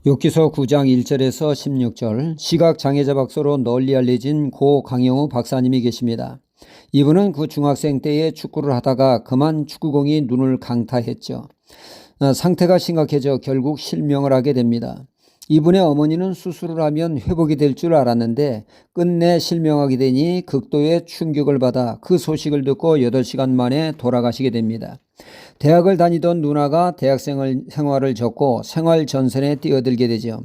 욥기서 9장 1절에서 16절, 시각장애자 박사로 널리 알려진 고 강영우 박사님이 계십니다. 이분은 그 중학생 때에 축구를 하다가 그만 축구공이 눈을 강타했죠. 상태가 심각해져 결국 실명을 하게 됩니다. 이분의 어머니는 수술을 하면 회복이 될 줄 알았는데 끝내 실명하게 되니 극도의 충격을 받아 그 소식을 듣고 8시간 만에 돌아가시게 됩니다. 대학을 다니던 누나가 대학생 생활을 접고 생활 전선에 뛰어들게 되죠.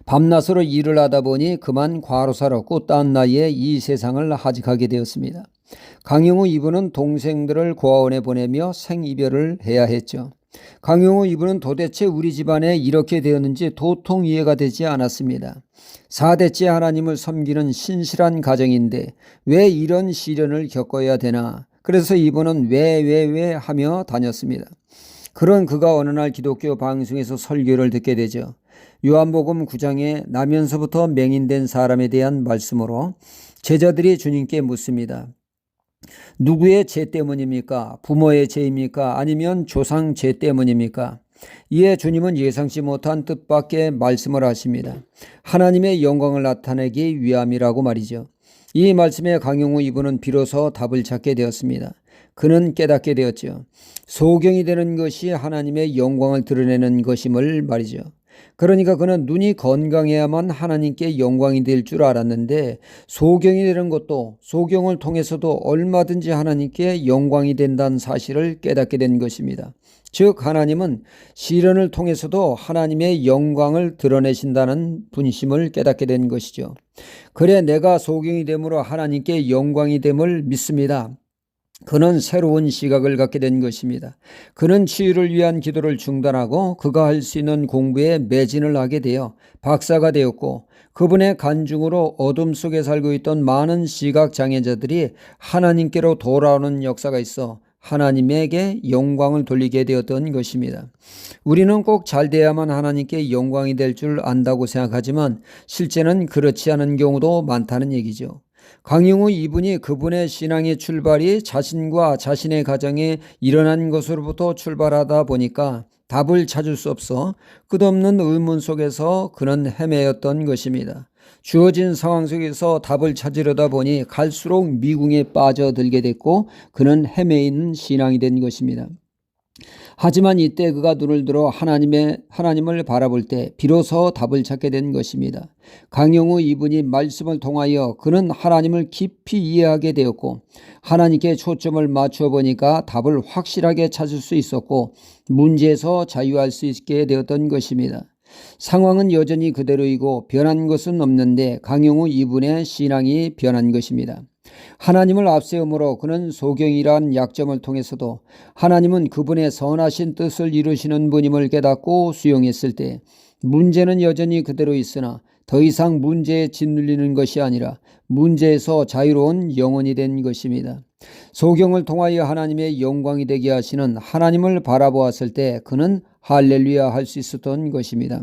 밤낮으로 일을 하다 보니 그만 과로사로 꽃다운 나이에 이 세상을 하직하게 되었습니다. 강영우 이분은 동생들을 고아원에 보내며 생이별을 해야 했죠. 강영우 이분은 도대체 우리 집안에 이렇게 되었는지 도통 이해가 되지 않았습니다. 4대째 하나님을 섬기는 신실한 가정인데 왜 이런 시련을 겪어야 되나? 그래서 이분은 왜 하며 다녔습니다. 그런 그가 어느 날 기독교 방송에서 설교를 듣게 되죠. 요한복음 9장에 나면서부터 맹인된 사람에 대한 말씀으로 제자들이 주님께 묻습니다. 누구의 죄 때문입니까? 부모의 죄입니까? 아니면 조상 죄 때문입니까? 이에 주님은 예상치 못한 뜻밖의 말씀을 하십니다. 하나님의 영광을 나타내기 위함이라고 말이죠. 이 말씀에 강영우 이분은 비로소 답을 찾게 되었습니다. 그는 깨닫게 되었죠. 소경이 되는 것이 하나님의 영광을 드러내는 것임을 말이죠. 그러니까 그는 눈이 건강해야만 하나님께 영광이 될 줄 알았는데 소경이 되는 것도 소경을 통해서도 얼마든지 하나님께 영광이 된다는 사실을 깨닫게 된 것입니다. 즉 하나님은 시련을 통해서도 하나님의 영광을 드러내신다는 분심을 깨닫게 된 것이죠. 그래 내가 소경이 됨으로 하나님께 영광이 됨을 믿습니다. 그는 새로운 시각을 갖게 된 것입니다. 그는 치유를 위한 기도를 중단하고 그가 할 수 있는 공부에 매진을 하게 되어 박사가 되었고 그분의 간증으로 어둠 속에 살고 있던 많은 시각장애자들이 하나님께로 돌아오는 역사가 있어 하나님에게 영광을 돌리게 되었던 것입니다. 우리는 꼭 잘 돼야만 하나님께 영광이 될 줄 안다고 생각하지만 실제는 그렇지 않은 경우도 많다는 얘기죠. 강영우 이분이 그분의 신앙의 출발이 자신과 자신의 가정에 일어난 것으로부터 출발하다 보니까 답을 찾을 수 없어 끝없는 의문 속에서 그는 헤매였던 것입니다. 주어진 상황 속에서 답을 찾으려다 보니 갈수록 미궁에 빠져들게 됐고 그는 헤매있는 신앙이 된 것입니다. 하지만 이때 그가 눈을 들어 하나님을 바라볼 때 비로소 답을 찾게 된 것입니다. 강영우 이분이 말씀을 통하여 그는 하나님을 깊이 이해하게 되었고 하나님께 초점을 맞추어 보니까 답을 확실하게 찾을 수 있었고 문제에서 자유할 수 있게 되었던 것입니다. 상황은 여전히 그대로이고 변한 것은 없는데 강영우 이분의 신앙이 변한 것입니다. 하나님을 앞세움으로 그는 소경이란 약점을 통해서도 하나님은 그분의 선하신 뜻을 이루시는 분임을 깨닫고 수용했을 때 문제는 여전히 그대로 있으나 더 이상 문제에 짓눌리는 것이 아니라 문제에서 자유로운 영혼이 된 것입니다. 소경을 통하여 하나님의 영광이 되게 하시는 하나님을 바라보았을 때 그는 할렐루야 할 수 있었던 것입니다.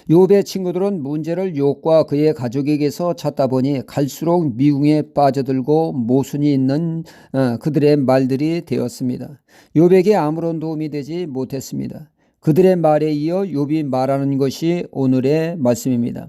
욥의 친구들은 문제를 욥과 그의 가족에게서 찾다 보니 갈수록 미궁에 빠져들고 모순이 있는 그들의 말들이 되었습니다. 욥에게 아무런 도움이 되지 못했습니다. 그들의 말에 이어 욥이 말하는 것이 오늘의 말씀입니다.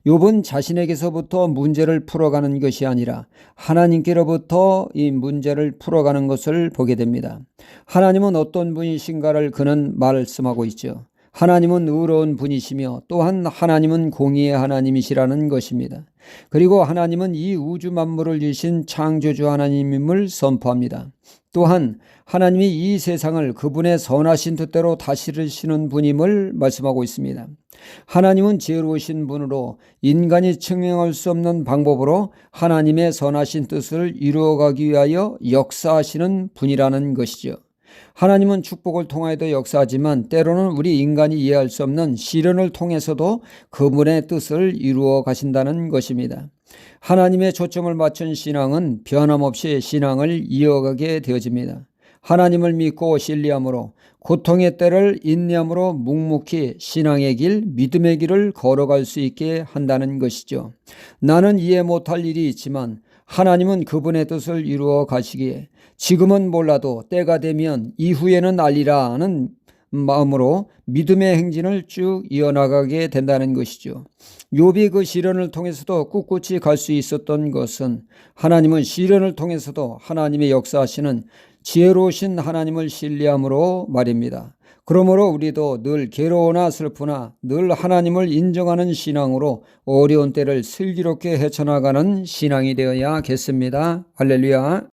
욥은 자신에게서부터 문제를 풀어가는 것이 아니라 하나님께로부터 이 문제를 풀어가는 것을 보게 됩니다. 하나님은 어떤 분이신가를 그는 말씀하고 있죠. 하나님은 의로운 분이시며 또한 하나님은 공의의 하나님이시라는 것입니다. 그리고 하나님은 이 우주 만물을 지으신 창조주 하나님임을 선포합니다. 또한 하나님이 이 세상을 그분의 선하신 뜻대로 다스리시는 분임을 말씀하고 있습니다. 하나님은 지혜로우신 분으로 인간이 증명할 수 없는 방법으로 하나님의 선하신 뜻을 이루어가기 위하여 역사하시는 분이라는 것이죠. 하나님은 축복을 통하여도 역사하지만 때로는 우리 인간이 이해할 수 없는 시련을 통해서도 그분의 뜻을 이루어 가신다는 것입니다. 하나님의 초점을 맞춘 신앙은 변함없이 신앙을 이어가게 되어집니다. 하나님을 믿고 신뢰함으로 고통의 때를 인내함으로 묵묵히 신앙의 길, 믿음의 길을 걸어갈 수 있게 한다는 것이죠. 나는 이해 못할 일이 있지만 하나님은 그분의 뜻을 이루어 가시기에 지금은 몰라도 때가 되면 이후에는 알리라 하는 마음으로 믿음의 행진을 쭉 이어나가게 된다는 것이죠. 욥이 그 시련을 통해서도 꿋꿋이 갈 수 있었던 것은 하나님은 시련을 통해서도 하나님의 역사하시는 지혜로우신 하나님을 신뢰함으로 말입니다. 그러므로 우리도 늘 괴로우나 슬프나 늘 하나님을 인정하는 신앙으로 어려운 때를 슬기롭게 헤쳐나가는 신앙이 되어야겠습니다. 할렐루야.